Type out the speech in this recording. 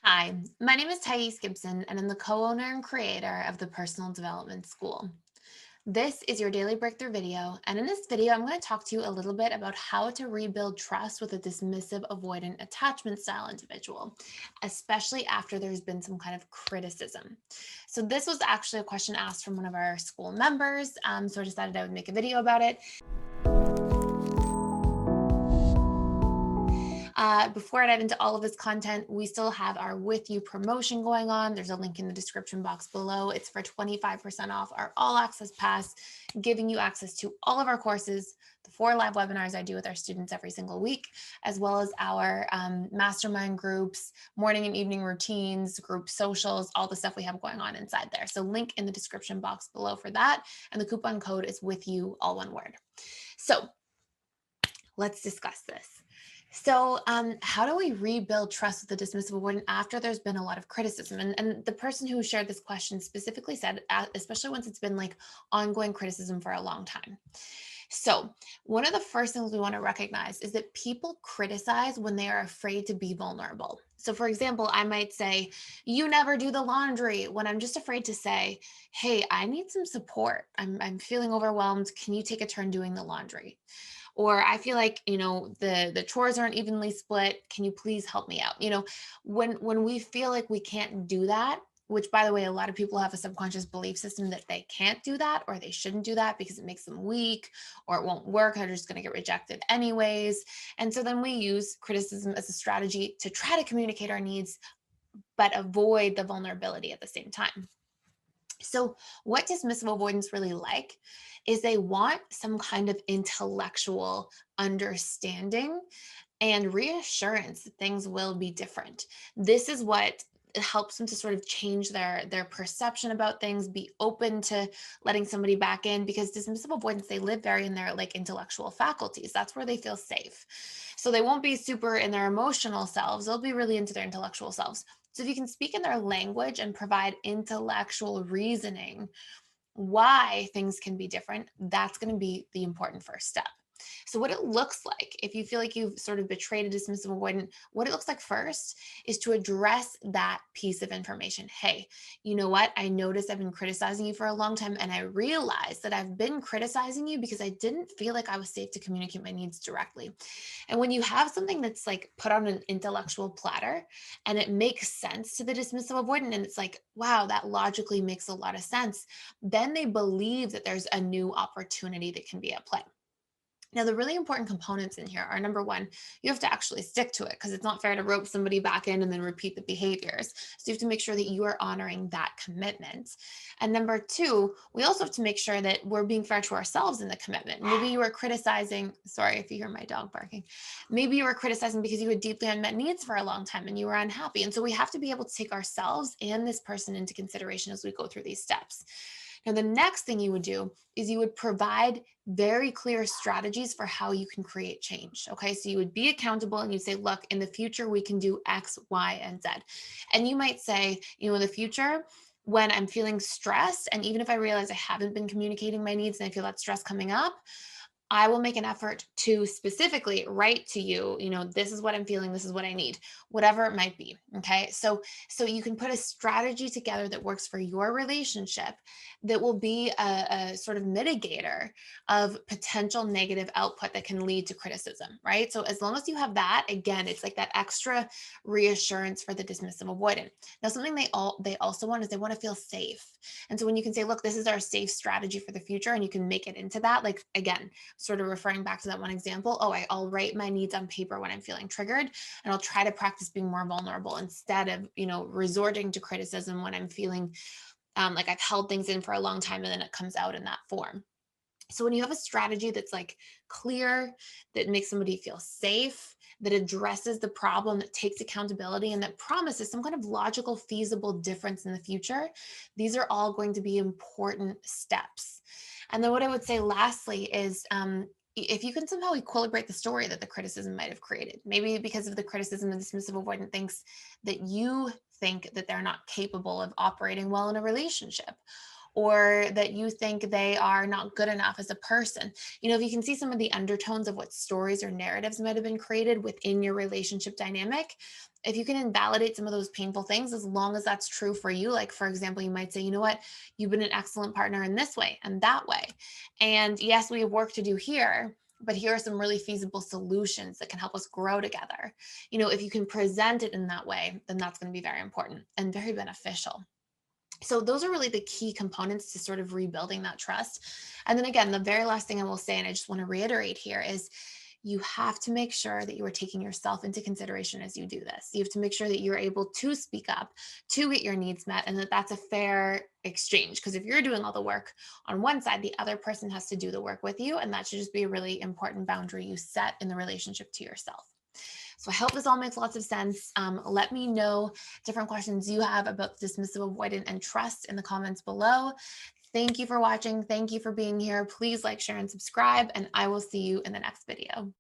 Hi, my name is Gibson, and I'm the co-owner and creator of the Personal Development School. This is your daily breakthrough video, and in this video, I'm going to talk to you a little bit about how to rebuild trust with a dismissive avoidant attachment style individual, especially after there's been some kind of criticism. So this was actually a question asked from one of our school members, so I decided I would make a video about it. Before I dive into all of this content, we still have our With You promotion going on. There's a link in the description box below. It's for 25% off our all access pass, giving you access to all of our courses, the 4 live webinars I do with our students every single week, as well as our mastermind groups, morning and evening routines, group socials, all the stuff we have going on inside there. So link in the description box below for that. And the coupon code is With You, all one word. So let's discuss this. So, how do we rebuild trust with the dismissive avoidant after there's been a lot of criticism? And the person who shared this question specifically said, especially once it's been like ongoing criticism for a long time. So, one of the first things we want to recognize is that people criticize when they are afraid to be vulnerable. So, for example, I might say, "You never do the laundry," when I'm just afraid to say, "Hey, I need some support. I'm feeling overwhelmed. Can you take a turn doing the laundry?" Or I feel like, the chores aren't evenly split. Can you please help me out? When we feel like we can't do that, which by the way, a lot of people have a subconscious belief system that they can't do that or they shouldn't do that because it makes them weak or it won't work. They're just going to get rejected anyways. And so then we use criticism as a strategy to try to communicate our needs, but avoid the vulnerability at the same time. So, what dismissive avoidance really like is they want some kind of intellectual understanding and reassurance that things will be different. This is what helps them to sort of change their perception about things, be open to letting somebody back in, because dismissive avoidance, they live very in their like intellectual faculties. That's where they feel safe. So they won't be super in their emotional selves, they'll be really into their intellectual selves. So if you can speak in their language and provide intellectual reasoning why things can be different, that's going to be the important first step. So, what it looks like, if you feel like you've sort of betrayed a dismissive avoidant, what it looks like first is to address that piece of information. Hey, you know what? I noticed I've been criticizing you for a long time, and I realized that I've been criticizing you because I didn't feel like I was safe to communicate my needs directly. And when you have something that's like put on an intellectual platter and it makes sense to the dismissive avoidant, and it's like, wow, that logically makes a lot of sense, then they believe that there's a new opportunity that can be at play. Now, the really important components in here are number one, you have to actually stick to it because it's not fair to rope somebody back in and then repeat the behaviors. So you have to make sure that you are honoring that commitment. And number two, we also have to make sure that we're being fair to ourselves in the commitment. Maybe you were criticizing, sorry if you hear my dog barking, maybe you were criticizing because you had deeply unmet needs for a long time and you were unhappy. And so we have to be able to take ourselves and this person into consideration as we go through these steps. Now, the next thing you would do is you would provide very clear strategies for how you can create change. Okay. So you would be accountable and you'd say, look, in the future, we can do X, Y, and Z. And you might say, in the future, when I'm feeling stressed, and even if I realize I haven't been communicating my needs and I feel that stress coming up, I will make an effort to specifically write to you, this is what I'm feeling, this is what I need, whatever it might be. Okay. So you can put a strategy together that works for your relationship that will be a sort of mitigator of potential negative output that can lead to criticism, right? So as long as you have that, again, it's like that extra reassurance for the dismissive avoidant. Now, something they also want is they want to feel safe. And so when you can say, look, this is our safe strategy for the future, and you can make it into that, like again, sort of referring back to that one example, I'll write my needs on paper when I'm feeling triggered, and I'll try to practice being more vulnerable instead of, resorting to criticism when I'm feeling like I've held things in for a long time and then it comes out in that form. So when you have a strategy that's like clear, that makes somebody feel safe, that addresses the problem, that takes accountability, and that promises some kind of logical, feasible difference in the future, these are all going to be important steps. And then what I would say lastly is if you can somehow equilibrate the story that the criticism might have created, maybe because of the criticism, the dismissive avoidant thinks that you think that they're not capable of operating well in a relationship, or that you think they are not good enough as a person. If you can see some of the undertones of what stories or narratives might have been created within your relationship dynamic, if you can invalidate some of those painful things, as long as that's true for you, like for example, you might say, you know what, you've been an excellent partner in this way and that way. And yes, we have work to do here, but here are some really feasible solutions that can help us grow together. If you can present it in that way, then that's going to be very important and very beneficial. So those are really the key components to sort of rebuilding that trust. And then again, the very last thing I will say, and I just want to reiterate here, is you have to make sure that you are taking yourself into consideration as you do this. You have to make sure that you're able to speak up, to get your needs met, and that that's a fair exchange. Because if you're doing all the work on one side, the other person has to do the work with you. And that should just be a really important boundary you set in the relationship to yourself. So I hope this all makes lots of sense. Let me know different questions you have about dismissive avoidant and trust in the comments below. Thank you for watching. Thank you for being here. Please like, share, and subscribe, and I will see you in the next video.